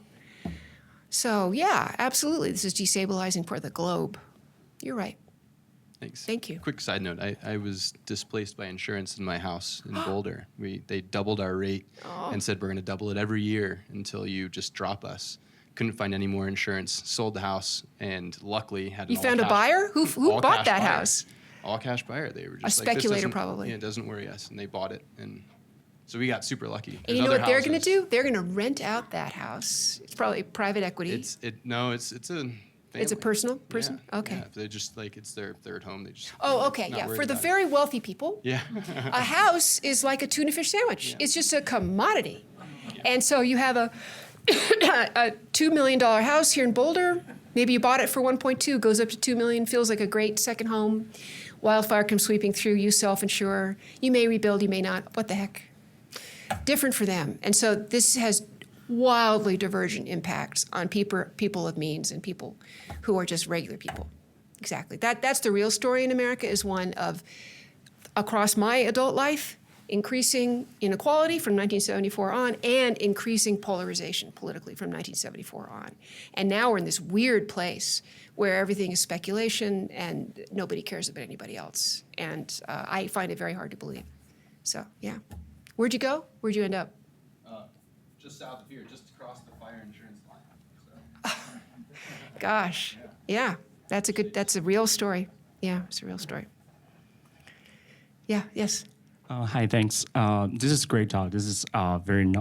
[SPEAKER 3] So yeah, absolutely, this is destabilizing for the globe. You're right.
[SPEAKER 6] Thanks.
[SPEAKER 3] Thank you.
[SPEAKER 6] Quick side note, I was displaced by insurance in my house in Boulder. They doubled our rate and said we're going to double it every year until you just drop us. Couldn't find any more insurance, sold the house, and luckily had an
[SPEAKER 3] You found a buyer? Who bought that
[SPEAKER 6] buyer.
[SPEAKER 3] house?
[SPEAKER 6] All cash buyer. They were just
[SPEAKER 3] A
[SPEAKER 6] like,
[SPEAKER 3] speculator,
[SPEAKER 6] this doesn't-
[SPEAKER 3] probably.
[SPEAKER 6] Yeah, it doesn't worry us, and they bought it, and so we got super lucky.
[SPEAKER 3] And
[SPEAKER 6] There's
[SPEAKER 3] you know
[SPEAKER 6] other
[SPEAKER 3] what they're going to
[SPEAKER 6] houses.
[SPEAKER 3] do? They're going to rent out that house. It's probably private equity.
[SPEAKER 6] It's a family.
[SPEAKER 3] It's a personal person?
[SPEAKER 6] Yeah,
[SPEAKER 3] Okay.
[SPEAKER 6] Yeah, they're just like it's their third home. They just
[SPEAKER 3] Oh, okay,
[SPEAKER 6] not
[SPEAKER 3] yeah.
[SPEAKER 6] worried
[SPEAKER 3] For the
[SPEAKER 6] about it.
[SPEAKER 3] very wealthy people,
[SPEAKER 6] Yeah.
[SPEAKER 3] a house is like a tuna fish sandwich.
[SPEAKER 6] Yeah.
[SPEAKER 3] It's just a commodity. And so you have a $2 million house here in Boulder. Maybe you bought it for 1.2, goes up to 2 million, feels like a great second home. Wildfire comes sweeping through, you self-insure. You may rebuild, you may not. What the heck? Different for them. And so this has wildly divergent impacts on people of means and people who are just regular people. Exactly. That's the real story in America, is one of, across my adult life, increasing inequality from 1974 on and increasing polarization politically from 1974 on. And now we're in this weird place where everything is speculation and nobody cares about anybody else. And I find it very hard to believe. So, yeah. Where'd you go? Where'd you end up?
[SPEAKER 6] just south of here, just across the fire insurance line. So.
[SPEAKER 3] Gosh, yeah, that's a real story. Yeah, it's a real story. Yeah, yes.
[SPEAKER 7] Hi, thanks. This is a great talk. This is very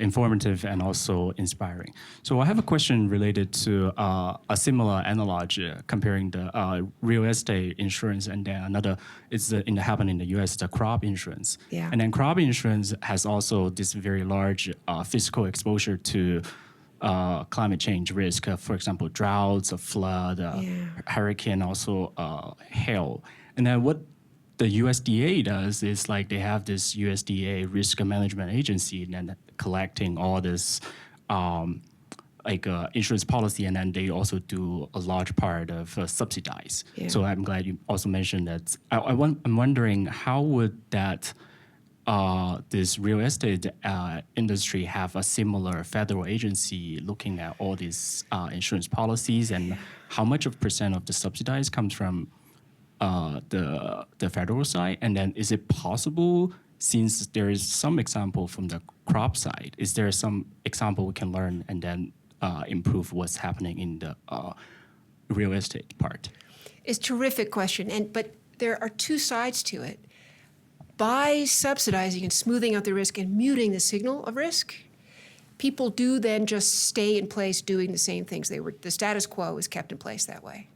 [SPEAKER 7] informative and also inspiring. So I have a question related to a similar analogy comparing the real estate insurance and then another, happened in the US, the crop insurance.
[SPEAKER 3] Yeah.
[SPEAKER 7] And then crop insurance has also this very large physical exposure to climate change risk, for example, droughts, flood, hurricane, also hail. And then what the USDA does is like they have this USDA risk management agency and then collecting all this insurance policy, and then they also do a large part of subsidize.
[SPEAKER 3] Yeah.
[SPEAKER 7] So I'm glad you also mentioned that. I'm wondering how would that this real estate industry have a similar federal agency looking at all these insurance policies, and how much of percent of the subsidies comes from the federal side? And then is it possible, since there is some example from the crop side, is there some example we can learn and then improve what's happening in the real estate part?
[SPEAKER 3] It's a terrific question, but there are two sides to it. By subsidizing and smoothing out the risk and muting the signal of risk, people do then just stay in place doing the same things. The status quo is kept in place that way.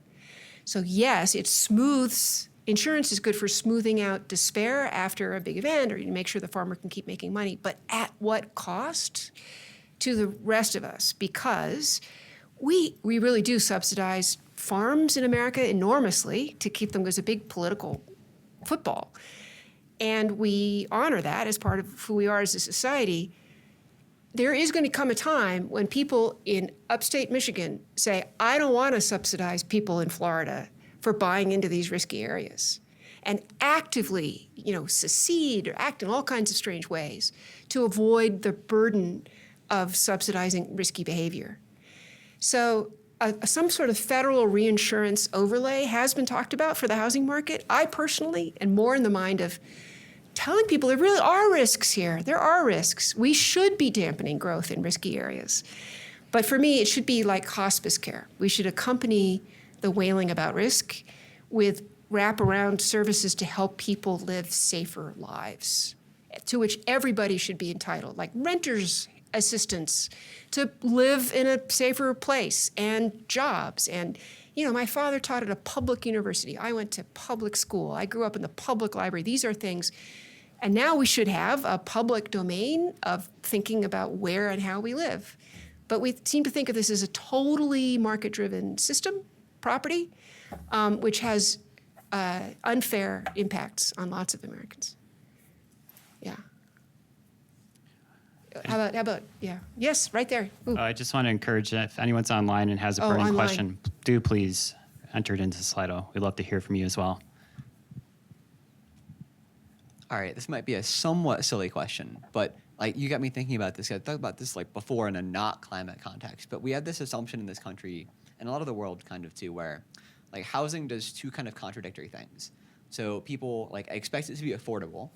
[SPEAKER 3] So yes, it smooths. Insurance is good for smoothing out despair after a big event, or you make sure the farmer can keep making money. But at what cost to the rest of us? Because we really do subsidize farms in America enormously to keep them as a big political football. And we honor that as part of who we are as a society. There is going to come a time when people in upstate Michigan say, I don't want to subsidize people in Florida for buying into these risky areas, and actively, secede or act in all kinds of strange ways to avoid the burden of subsidizing risky behavior. So some sort of federal reinsurance overlay has been talked about for the housing market. I personally am more in the mind of telling people there really are risks here. There are risks. We should be dampening growth in risky areas. But for me, it should be like hospice care. We should accompany the wailing about risk with wraparound services to help people live safer lives, to which everybody should be entitled, like renters' assistance to live in a safer place, and jobs. And my father taught at a public university. I went to public school. I grew up in the public library. These are things. And now we should have a public domain of thinking about where and how we live. But we seem to think of this as a totally market-driven system, property, which has unfair impacts on lots of Americans. Yeah. How about, yeah. Yes, right there. Ooh.
[SPEAKER 1] I just want to encourage, if anyone's online and has a burning
[SPEAKER 3] online.
[SPEAKER 1] question, do please enter it into Slido. We'd love to hear from you as well.
[SPEAKER 8] All right, this might be a somewhat silly question, but you got me thinking about this. I thought about this before in a not climate context, but we have this assumption in this country and a lot of the world kind of too, where housing does two kind of contradictory things. So people expect it to be affordable,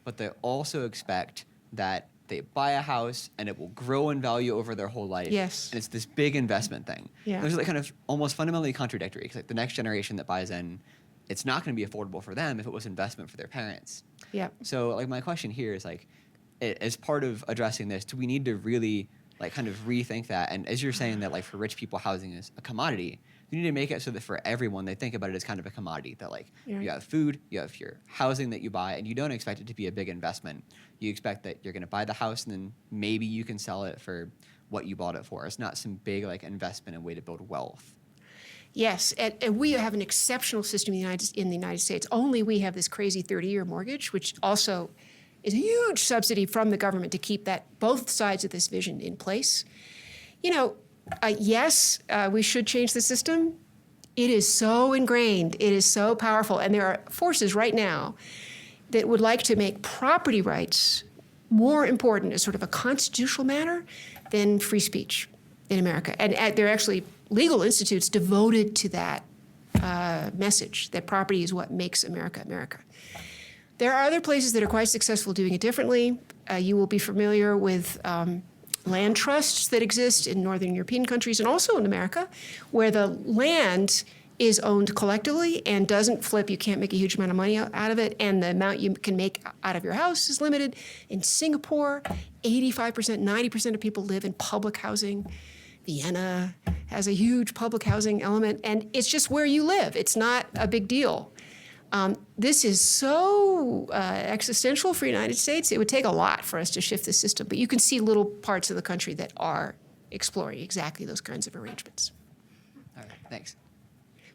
[SPEAKER 8] but they also expect that they buy a house and it will grow in value over their whole life.
[SPEAKER 3] Yes.
[SPEAKER 8] And it's this big investment thing.
[SPEAKER 3] Yeah.
[SPEAKER 8] Those are kind of almost fundamentally contradictory, because the next generation that buys in, it's not going to be affordable for them if it was investment for their parents.
[SPEAKER 3] Yeah.
[SPEAKER 8] So my question here is as part of addressing this, do we need to really kind of rethink that? And as you're saying that for rich people, housing is a commodity, you need to make it so that for everyone, they think about it as kind of a commodity, that you have food, you have your housing that you buy, and you don't expect it to be a big investment. You expect that you're going to buy the house and then maybe you can sell it for what you bought it for. It's not some big investment and way to build wealth.
[SPEAKER 3] Yes, and we have an exceptional system in the United States. Only we have this crazy 30-year mortgage, which also is a huge subsidy from the government to keep both sides of this vision in place. Yes, we should change the system. It is so ingrained. It is so powerful. And there are forces right now that would like to make property rights more important as sort of a constitutional matter than free speech in America. And there are actually legal institutes devoted to that message, that property is what makes America America. There are other places that are quite successful doing it differently. You will be familiar with land trusts that exist in Northern European countries and also in America, where the land is owned collectively and doesn't flip. You can't make a huge amount of money out of it, and the amount you can make out of your house is limited. In Singapore, 85%, 90% of people live in public housing. Vienna has a huge public housing element, and it's just where you live. It's not a big deal. This is so existential for the United States. It would take a lot for us to shift the system, but you can see little parts of the country that are exploring exactly those kinds of arrangements.
[SPEAKER 8] All right, thanks.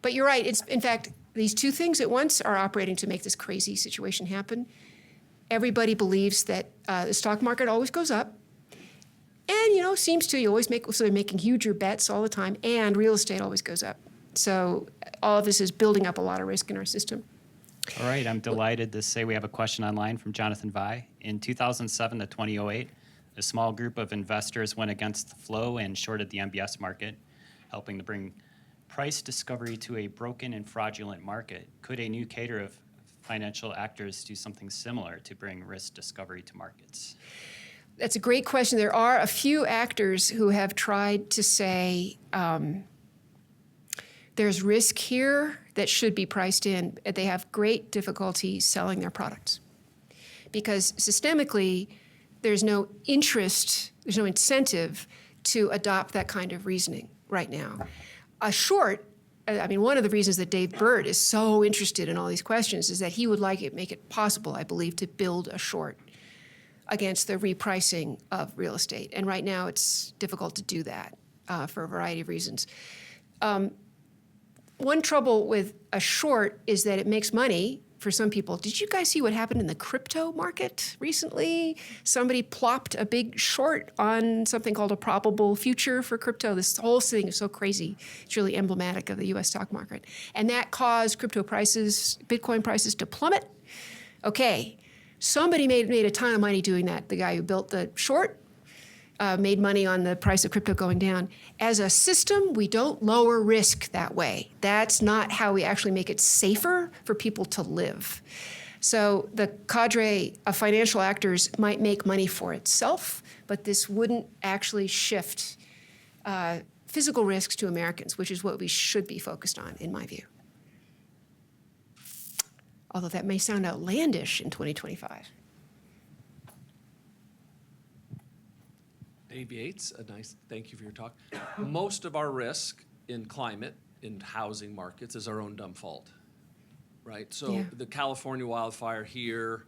[SPEAKER 3] But you're right. It's, in fact, these two things at once are operating to make this crazy situation happen. Everybody believes that the stock market always goes up. And, you know, seems to, you always make, so they're making huger bets all the time, and real estate always goes up. So all of this is building up a lot of risk in our system.
[SPEAKER 1] All right, I'm delighted to say we have a question online from Jonathan Vai. In 2007 to 2008, a small group of investors went against the flow and shorted the MBS market, helping to bring price discovery to a broken and fraudulent market. Could a new cadre of financial actors do something similar to bring risk discovery to markets?
[SPEAKER 3] That's a great question. There are a few actors who have tried to say there's risk here that should be priced in. They have great difficulty selling their products because systemically there's no interest, there's no incentive to adopt that kind of reasoning right now. A short, I mean, one of the reasons that Dave Bird is so interested in all these questions is that he would like it, make it possible, I believe, to build a short against the repricing of real estate. And right now it's difficult to do that for a variety of reasons. One trouble with a short is that it makes money for some people. Did you guys see what happened in the crypto market recently? Somebody plopped a big short on something called a probable future for crypto. This whole thing is so crazy. It's really emblematic of the US stock market. And that caused crypto prices, Bitcoin prices to plummet. Okay, somebody made a ton of money doing that. The guy who built the short made money on the price of crypto going down. As a system, we don't lower risk that way. That's not how we actually make it safer for people to live. So the cadre of financial actors might make money for itself, but this wouldn't actually shift physical risks to Americans, which is what we should be focused on, in my view. Although that may sound outlandish in 2025.
[SPEAKER 9] Dave Yates, thank you for your talk. Most of our risk in climate, in housing markets, is our own dumb fault, right? So
[SPEAKER 3] Yeah.
[SPEAKER 9] the California wildfire here,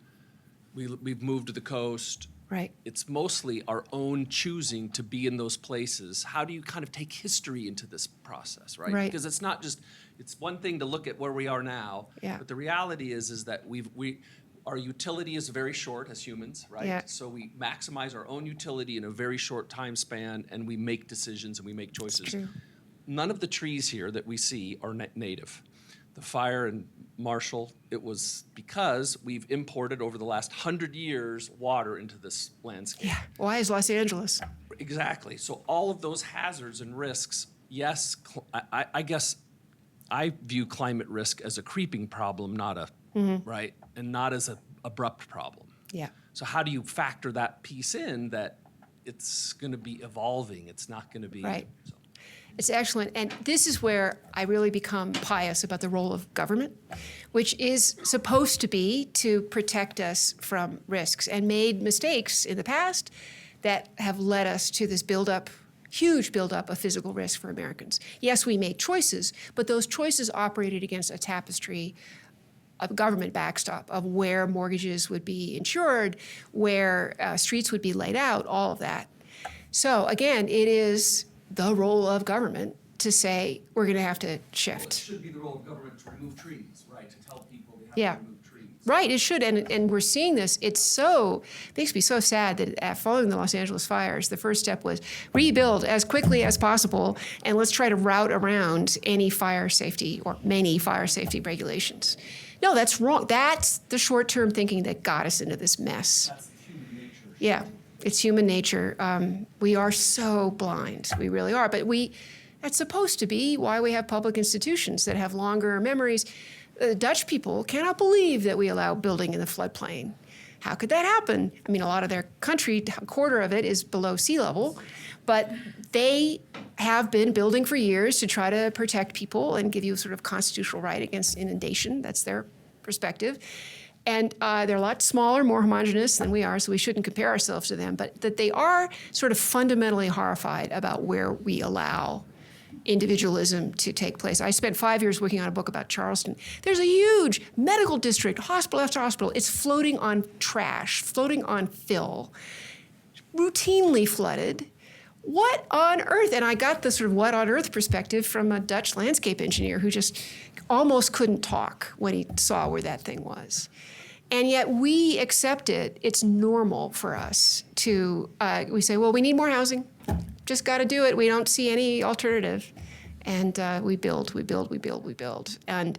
[SPEAKER 9] we've moved to the coast.
[SPEAKER 3] Right.
[SPEAKER 9] It's mostly our own choosing to be in those places. How do you kind of take history into this process, right?
[SPEAKER 3] Right.
[SPEAKER 9] Because it's not just, it's one thing to look at where we are now,
[SPEAKER 3] Yeah.
[SPEAKER 9] but the reality is that our utility is very short as humans, right?
[SPEAKER 3] Yeah.
[SPEAKER 9] So we maximize our own utility in a very short time span, and we make decisions and we make choices.
[SPEAKER 3] true.
[SPEAKER 9] None of the trees here that we see are native. The fire in Marshall, it was because we've imported over the last 100 years water into this landscape.
[SPEAKER 3] Yeah. Why is Los Angeles?
[SPEAKER 9] Exactly. So all of those hazards and risks, yes, I guess I view climate risk as a creeping problem, not a, right? And not as an abrupt problem.
[SPEAKER 3] Yeah.
[SPEAKER 9] So how do you factor that piece in that it's going to be evolving? It's not going to be.
[SPEAKER 3] Right.
[SPEAKER 9] So.
[SPEAKER 3] It's excellent. And this is where I really become pious about the role of government, which is supposed to be to protect us from risks and made mistakes in the past that have led us to this huge buildup of physical risk for Americans. Yes, we made choices, but those choices operated against a tapestry of government backstop of where mortgages would be insured, where streets would be laid out, all of that. So again, it is the role of government to say we're going to have to shift.
[SPEAKER 9] Well, it should be the role of government to remove trees, right? To tell people they have
[SPEAKER 3] Yeah.
[SPEAKER 9] to remove trees.
[SPEAKER 3] Right, it should, and we're seeing this. It makes me so sad that following the Los Angeles fires, the first step was rebuild as quickly as possible, and let's try to route around any fire safety or many fire safety regulations. No, that's wrong. That's the short-term thinking that got us into this mess.
[SPEAKER 9] That's human nature.
[SPEAKER 3] Yeah, it's human nature. We are so blind. We really are. But that's supposed to be why we have public institutions that have longer memories. Dutch people cannot believe that we allow building in the floodplain. How could that happen? I mean, a lot of their country, a quarter of it is below sea level, but they have been building for years to try to protect people and give you a sort of constitutional right against inundation. That's their perspective. And they're a lot smaller, more homogenous than we are, so we shouldn't compare ourselves to them. But that they are sort of fundamentally horrified about where we allow individualism to take place. I spent 5 years working on a book about Charleston. There's a huge medical district, hospital after hospital. It's floating on trash, floating on fill, routinely flooded. What on earth? And I got the sort of what on earth perspective from a Dutch landscape engineer who just almost couldn't talk when he saw where that thing was. And yet we accept it. It's normal for us to, we say, well, we need more housing. Just got to do it. We don't see any alternative. And we build. And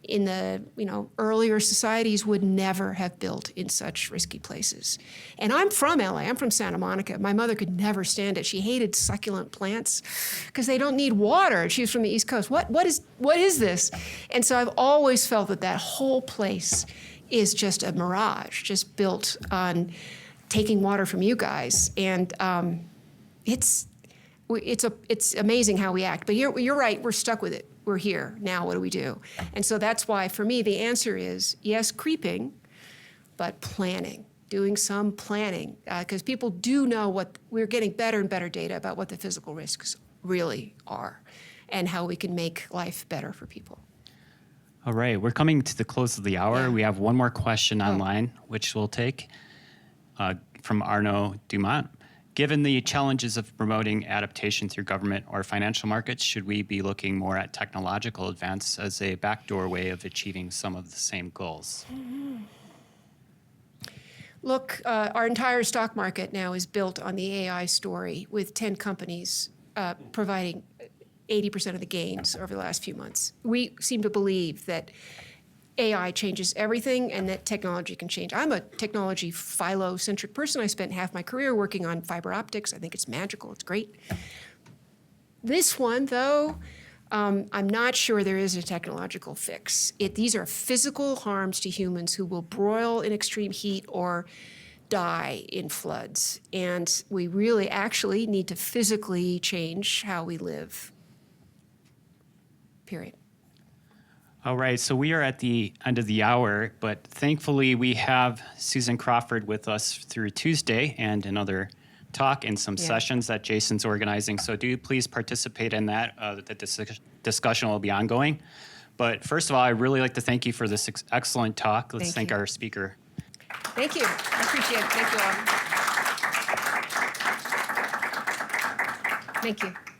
[SPEAKER 3] in the earlier societies would never have built in such risky places. And I'm from LA. I'm from Santa Monica. My mother could never stand it. She hated succulent plants because they don't need water. She was from the East Coast. What is this? And so I've always felt that whole place is just a mirage, just built on taking water from you guys. And it's amazing how we act. But you're right. We're stuck with it. We're here now. What do we do? And so that's why, for me, the answer is yes, creeping, but planning, doing some planning, because people do know we're getting better and better data about what the physical risks really are, and how we can make life better for people.
[SPEAKER 1] All right, we're coming to the close of the hour.
[SPEAKER 3] Yeah.
[SPEAKER 1] We have one more question online, which we'll take from Arnaud Dumont. Given the challenges of promoting adaptation through government or financial markets, should we be looking more at technological advance as a backdoor way of achieving some of the same goals?
[SPEAKER 3] Look, our entire stock market now is built on the AI story, with 10 companies providing 80% of the gains over the last few months. We seem to believe that AI changes everything and that technology can change. I'm a technology philo-centric person. I spent half my career working on fiber optics. I think it's magical. It's great. This one, though, I'm not sure there is a technological fix. These are physical harms to humans who will broil in extreme heat or die in floods. And we really actually need to physically change how we live. Period.
[SPEAKER 1] All right, so we are at the end of the hour, but thankfully we have Susan Crawford with us through Tuesday and another talk and some sessions that Jason's organizing. So do please participate in that. The discussion will be ongoing. But first of all, I'd really like to thank you for this excellent talk. Let's thank our speaker.
[SPEAKER 3] Thank you. I appreciate it. Thank you all. Thank you.